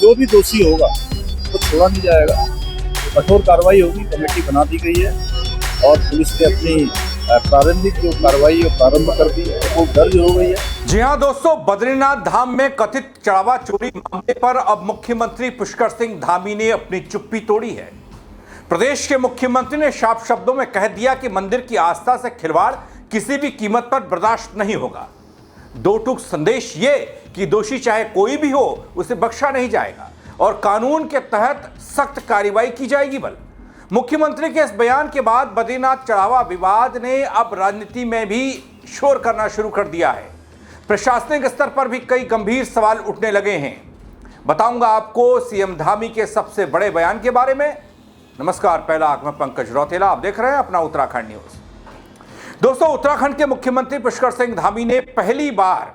जो भी दोषी होगा वो छोड़ा नहीं जाएगा। तो कठोर कार्रवाई होगी, कमेटी बना दी गई है और पुलिस ने अपनी प्रारंभिक जो कार्रवाई प्रारंभ कर दी है वो दर्ज हो गई है। जी हां दोस्तों, बद्रीनाथ धाम में कथित चढ़ावा चोरी मामले पर अब मुख्यमंत्री पुष्कर सिंह धामी ने अपनी चुप्पी तोड़ी है। प्रदेश के मुख्यमंत्री ने साफ शब्दों में कह दिया कि मंदिर की आस्था से खिलवाड़ किसी भी कीमत पर बर्दाश्त नहीं होगा। दो टूक संदेश ये कि दोषी चाहे कोई भी हो उसे बख्शा नहीं जाएगा और कानून के तहत सख्त कार्रवाई की जाएगी। बल मुख्यमंत्री के इस बयान के बाद बद्रीनाथ चढ़ावा विवाद ने अब राजनीति में भी शोर करना शुरू कर दिया है। प्रशासनिक स्तर पर भी कई गंभीर सवाल उठने लगे हैं। बताऊंगा आपको सीएम धामी के सबसे बड़े बयान के बारे में। नमस्कार, पहला आंख में पंकज रौतेला, आप देख रहे हैं अपना उत्तराखंड न्यूज। दोस्तों, उत्तराखंड के मुख्यमंत्री पुष्कर सिंह धामी ने पहली बार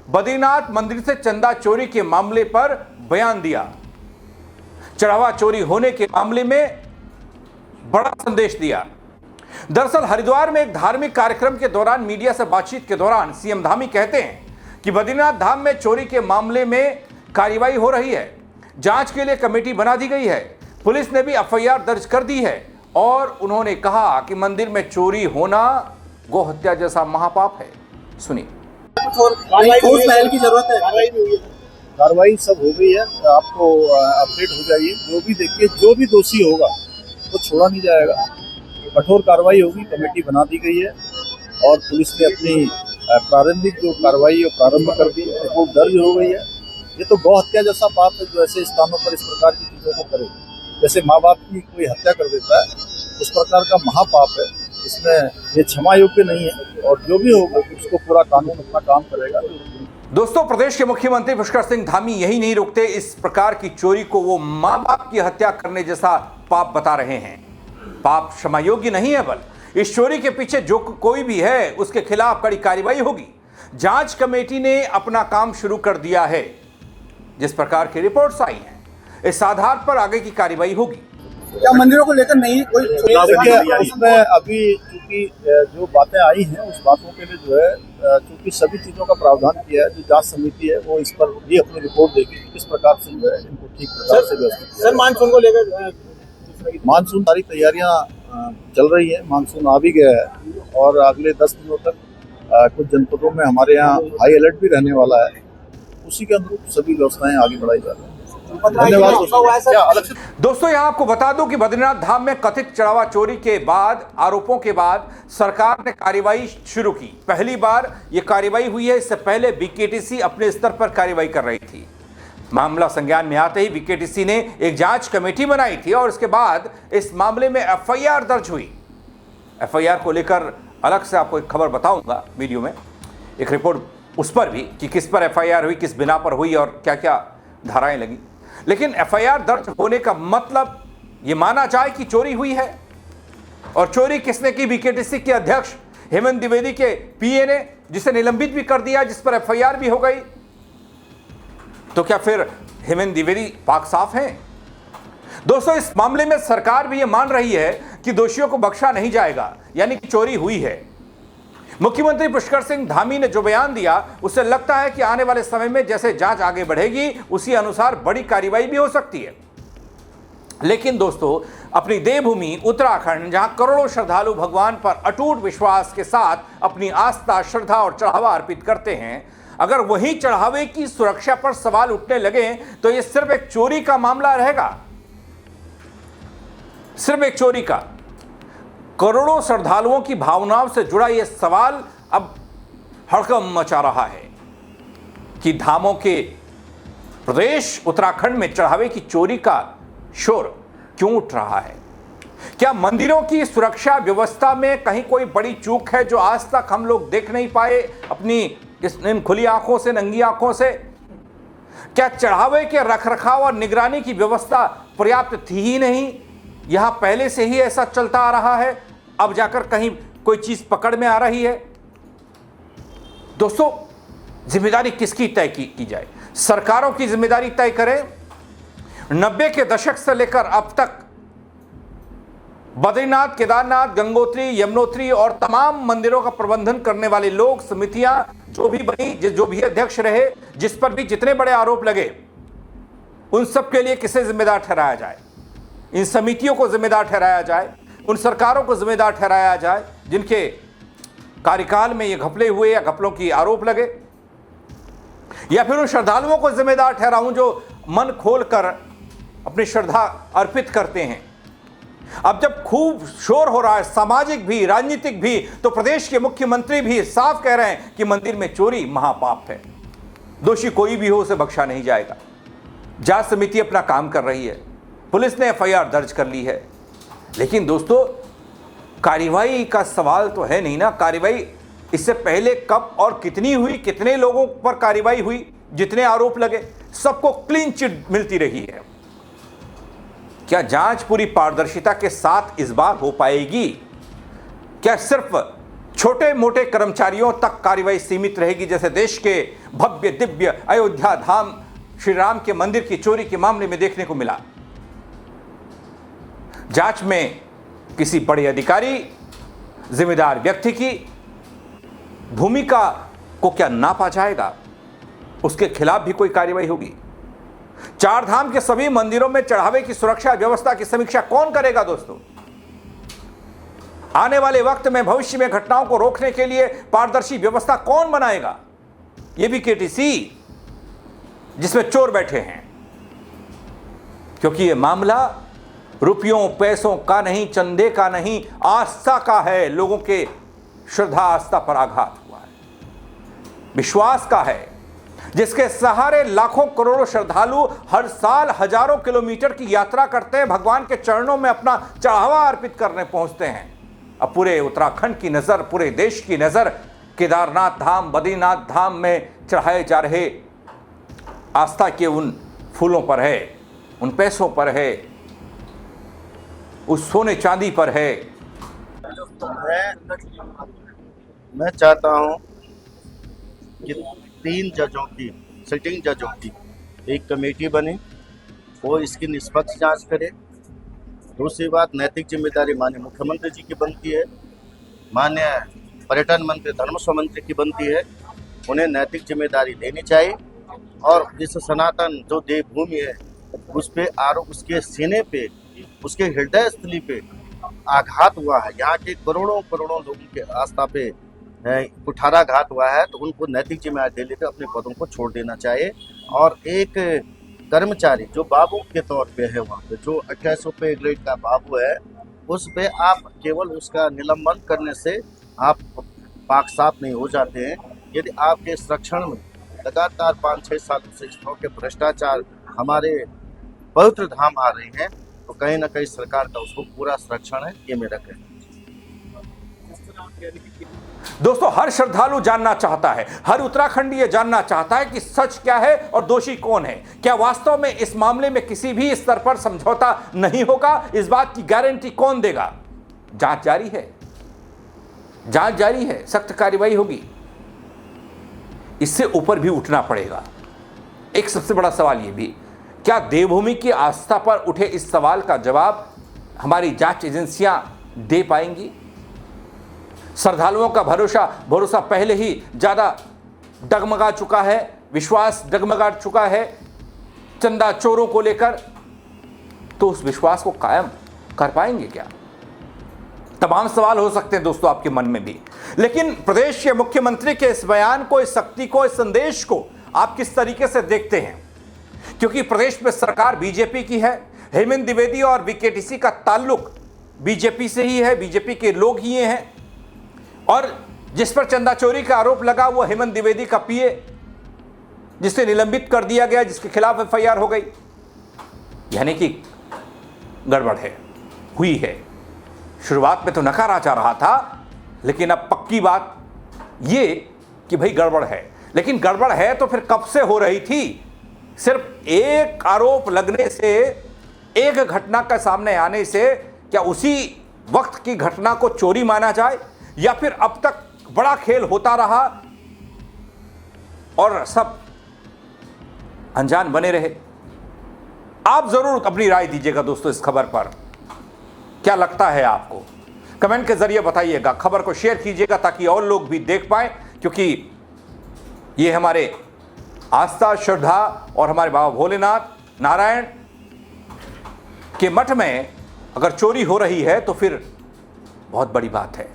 बद्रीनाथ मंदिर से चंदा चोरी के मामले पर बयान दिया। चढ़ावा चोरी होने के मामले में बड़ा संदेश दिया। दरअसल हरिद्वार में एक धार्मिक कार्यक्रम के दौरान मीडिया से बातचीत के दौरान सीएम धामी कहते हैं कि बद्रीनाथ धाम में चोरी के मामले में कार्रवाई हो रही है, जांच के लिए कमेटी बना दी गई है, पुलिस ने भी एफआईआर दर्ज कर दी है और उन्होंने कहा कि मंदिर में चोरी होना गौ हत्या जैसा महापाप है। सुनिए। पहल की जरूरत है। कार्रवाई सब हो गई है, आपको अपडेट हो जाइए। जो भी देखिए, जो भी दोषी होगा वो छोड़ा नहीं जाएगा। कठोर कार्रवाई होगी, कमेटी बना दी गई है और पुलिस ने अपनी प्रारंभिक जो कार्रवाई प्रारंभ कर दी है वो दर्ज हो गई है। ये तो गौ हत्या जैसा पाप है जो ऐसे स्थानों पर इस प्रकार की चीजों को करे, जैसे माँ बाप की कोई हत्या कर देता है, उस प्रकार का महापाप है। इसमें ये क्षमा योग्य नहीं है और जो भी होगा उसको पूरा कानून अपना काम करेगा। दोस्तों, प्रदेश के मुख्यमंत्री पुष्कर सिंह धामी यही नहीं रुकते, इस प्रकार की चोरी को वो मां बाप की हत्या करने जैसा पाप बता रहे हैं। पाप क्षमा योग्य नहीं है, बल इस चोरी के पीछे जो कोई भी है उसके खिलाफ कड़ी कार्रवाई होगी। जांच कमेटी ने अपना काम शुरू कर दिया है। जिस प्रकार की रिपोर्ट्स आई हैं, इस आधार पर आगे की कार्रवाई होगी। क्या मंदिरों को लेकर नहीं कोई देखिए, उसमें अभी चूंकि जो बातें आई हैं उस बातों के लिए जो है चूंकि सभी चीजों का प्रावधान किया है, जो जांच समिति है वो इस पर भी अपनी रिपोर्ट देगी किस प्रकार से जो है इनको ठीक प्रकार से व्यवस्थित। सर, मानसून को लेकर मानसून सारी तैयारियां चल रही है। मानसून आ भी गया है और अगले 10 दिनों तक कुछ जनपदों में हमारे यहाँ हाई अलर्ट भी रहने वाला है। उसी के अनुरूप सभी व्यवस्थाएं आगे बढ़ाई जा रही हैं। धन्यवाद। दोस्तों, यहां आपको बता दूं कि बद्रीनाथ धाम में कथित चढ़ावा चोरी के बाद आरोपों के बाद सरकार ने कार्रवाई शुरू की। पहली बार यह कार्रवाई हुई है। इससे पहले बीकेटीसी अपने स्तर पर कार्रवाई कर रही थी। मामला संज्ञान में आते ही बीकेटीसी ने एक जांच कमेटी बनाई थी और उसके बाद इस मामले में एफआईआर दर्ज हुई। एफआईआर को लेकर अलग से आपको एक खबर बताऊंगा वीडियो में, एक रिपोर्ट उस पर भी कि किस पर एफआईआर हुई, किस बिना पर हुई और क्या क्या धाराएं लगी। लेकिन एफआईआर दर्ज होने का मतलब यह माना जाए कि चोरी हुई है। और चोरी किसने की? बीकेटीसी के अध्यक्ष हेमंत द्विवेदी के पीए ने, जिसे निलंबित भी कर दिया, जिस पर एफआईआर भी हो गई। तो क्या फिर हेमंत द्विवेदी पाक साफ हैं? दोस्तों, इस मामले में सरकार भी यह मान रही है कि दोषियों को बख्शा नहीं जाएगा, यानी कि चोरी हुई है। मुख्यमंत्री पुष्कर सिंह धामी ने जो बयान दिया उससे लगता है कि आने वाले समय में जैसे जांच आगे बढ़ेगी उसी अनुसार बड़ी कार्रवाई भी हो सकती है। लेकिन दोस्तों, अपनी देवभूमि उत्तराखंड, जहां करोड़ों श्रद्धालु भगवान पर अटूट विश्वास के साथ अपनी आस्था, श्रद्धा और चढ़ावा अर्पित करते हैं, अगर वही चढ़ावे की सुरक्षा पर सवाल उठने लगे तो यह सिर्फ एक चोरी का मामला रहेगा। सिर्फ एक चोरी का। करोड़ों श्रद्धालुओं की भावनाओं से जुड़ा यह सवाल अब हड़कंप मचा रहा है कि धामों के प्रदेश उत्तराखंड में चढ़ावे की चोरी का शोर क्यों उठ रहा है। क्या मंदिरों की सुरक्षा व्यवस्था में कहीं कोई बड़ी चूक है जो आज तक हम लोग देख नहीं पाए अपनी इन खुली आंखों से, नंगी आंखों से? क्या चढ़ावे के रखरखाव और निगरानी की व्यवस्था पर्याप्त थी ही नहीं? यहां पहले से ही ऐसा चलता आ रहा है, अब जाकर कहीं कोई चीज पकड़ में आ रही है? दोस्तों, जिम्मेदारी किसकी तय की जाए? सरकारों की जिम्मेदारी तय करें। 90 के दशक से लेकर अब तक बद्रीनाथ, केदारनाथ, गंगोत्री, यमुनोत्री और तमाम मंदिरों का प्रबंधन करने वाले लोग, समितियां जो भी बनी, जो भी अध्यक्ष रहे, जिस पर भी जितने बड़े आरोप लगे, उन सब के लिए किसे जिम्मेदार ठहराया जाए? इन समितियों को जिम्मेदार ठहराया जाए, उन सरकारों को जिम्मेदार ठहराया जाए जिनके कार्यकाल में ये घपले हुए या घपलों की आरोप लगे, या फिर उन श्रद्धालुओं को जिम्मेदार ठहराऊं जो मन खोलकर अपनी श्रद्धा अर्पित करते हैं। अब जब खूब शोर हो रहा है, सामाजिक भी राजनीतिक भी, तो प्रदेश के मुख्यमंत्री भी साफ कह रहे हैं कि मंदिर में चोरी महापाप है, दोषी कोई भी हो उसे बख्शा नहीं जाएगा। जांच समिति अपना काम कर रही है, पुलिस ने एफआईआर दर्ज कर ली है, लेकिन दोस्तों कार्रवाई का सवाल तो है नहीं ना। कार्रवाई इससे पहले कब और कितनी हुई, कितने लोगों पर कार्रवाई हुई, जितने आरोप लगे सबको क्लीन चिट मिलती रही है। क्या जांच पूरी पारदर्शिता के साथ इस बार हो पाएगी? क्या सिर्फ छोटे मोटे कर्मचारियों तक कार्रवाई सीमित रहेगी, जैसे देश के भव्य दिव्य अयोध्या धाम श्री राम के मंदिर की चोरी के मामले में देखने को मिला? जांच में किसी बड़े अधिकारी, जिम्मेदार व्यक्ति की भूमिका को क्या नापा जाएगा? उसके खिलाफ भी कोई कार्रवाई होगी? चार धाम के सभी मंदिरों में चढ़ावे की सुरक्षा व्यवस्था की समीक्षा कौन करेगा दोस्तों? आने वाले वक्त में भविष्य में घटनाओं को रोकने के लिए पारदर्शी व्यवस्था कौन बनाएगा? यह भी केटीसी जिसमें चोर बैठे हैं, क्योंकि यह मामला रुपयों पैसों का नहीं, चंदे का नहीं, आस्था का है। लोगों के श्रद्धा आस्था पर आघात हुआ है, विश्वास का है, जिसके सहारे लाखों करोड़ों श्रद्धालु हर साल हजारों किलोमीटर की यात्रा करते हैं, भगवान के चरणों में अपना चढ़ावा अर्पित करने पहुंचते हैं। अब पूरे उत्तराखंड की नजर, पूरे देश की नजर केदारनाथ धाम, बद्रीनाथ धाम में चढ़ाए जा रहे आस्था के उन फूलों पर है, उन पैसों पर है, उस सोने चांदी पर है। मैं चाहता हूं कि 3 जजों की, सिटिंग जजों की एक कमेटी बने, वो इसकी निष्पक्ष जांच करे। दूसरी बात, नैतिक जिम्मेदारी माननीय मुख्यमंत्री जी की बनती है, माननीय पर्यटन मंत्री, धर्मस्व मंत्री की बनती है। उन्हें नैतिक जिम्मेदारी लेनी चाहिए और इस सनातन जो देवभूमि है उस पे आरोप, उसके सीने पे, उसके हृदय स्थली पे आघात हुआ है। यहाँ के करोड़ों करोड़ों लोगों के आस्था पे कुठाराघात हुआ है, तो उनको नैतिक जिम्मेदारी लेकर अपने पदों को छोड़ देना चाहिए। और एक कर्मचारी जो बाबू के तौर पे है, वहाँ पे जो 2800 ग्रेड का बाबू है, उस पे आप केवल उसका निलंबन करने से आप पाक साफ नहीं हो जाते हैं। यदि आपके संरक्षण में लगातार 5-6 सालों से इस तरह के भ्रष्टाचार हमारे पवित्र धाम आ रहे हैं, तो कहीं ना कहीं सरकार का उसको पूरा संरक्षण है, ये मेरा कहना है। दोस्तों, हर श्रद्धालु जानना चाहता है, हर उत्तराखंडी ये जानना चाहता है कि सच क्या है और दोषी कौन है। क्या वास्तव में इस मामले में किसी भी स्तर पर समझौता नहीं होगा? इस बात की गारंटी कौन देगा? जांच जारी है, जांच जारी है, सख्त कार्रवाई होगी। इससे ऊपर भी उठना पड़ेगा। एक सबसे बड़ा सवाल यह भी, क्या देवभूमि की आस्था पर उठे इस सवाल का जवाब हमारी जांच एजेंसियां दे पाएंगी? श्रद्धालुओं का भरोसा पहले ही ज्यादा डगमगा चुका है, विश्वास डगमगा चुका है चंदा चोरों को लेकर, तो उस विश्वास को कायम कर पाएंगे क्या? तमाम सवाल हो सकते हैं दोस्तों आपके मन में भी। लेकिन प्रदेश के मुख्यमंत्री के इस बयान को, इस शक्ति को, इस संदेश को आप किस तरीके से देखते हैं? क्योंकि प्रदेश में सरकार बीजेपी की है, हेमंत द्विवेदी और बीकेटीसी का ताल्लुक बीजेपी से ही है, बीजेपी के लोग ही ये हैं, और जिस पर चंदा चोरी का आरोप लगा वो हेमंत द्विवेदी का पीए, जिसे निलंबित कर दिया गया, जिसके खिलाफ एफआईआर हो गई। यानी कि गड़बड़ है, हुई है। शुरुआत में तो नकारा जा रहा था, लेकिन अब पक्की बात ये कि भाई गड़बड़ है। लेकिन गड़बड़ है तो फिर कब से हो रही थी? सिर्फ एक आरोप लगने से, एक घटना का सामने आने से क्या उसी वक्त की घटना को चोरी माना जाए, या फिर अब तक बड़ा खेल होता रहा और सब अनजान बने रहे? आप जरूर अपनी राय दीजिएगा दोस्तों इस खबर पर। क्या लगता है आपको? कमेंट के जरिए बताइएगा, खबर को शेयर कीजिएगा ताकि और लोग भी देख पाएं, क्योंकि ये हमारे आस्था, श्रद्धा और हमारे बाबा भोलेनाथ नारायण के मठ में अगर चोरी हो रही है तो फिर बहुत बड़ी बात है,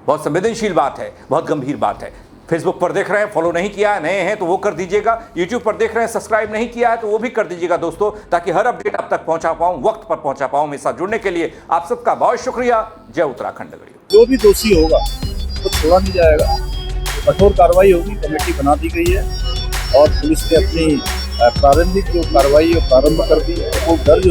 बहुत संवेदनशील बात है, बहुत गंभीर बात है। फेसबुक पर देख रहे हैं, फॉलो नहीं किया है, नए हैं तो वो कर दीजिएगा। यूट्यूब पर देख रहे हैं, सब्सक्राइब नहीं किया है तो वो भी कर दीजिएगा दोस्तों, ताकि हर अपडेट आप तक पहुंचा पाऊं, वक्त पर पहुंचा पाऊं। मेरे साथ जुड़ने के लिए आप सबका बहुत शुक्रिया। जय उत्तराखंड। जो भी दोषी होगा वो छोड़ा नहीं जाएगा, कठोर कार्रवाई होगी। कमेटी बना दी गई है और पुलिस ने अपनी प्रारंभिक जो कार्रवाई प्रारंभ कर दी है, वो दर्ज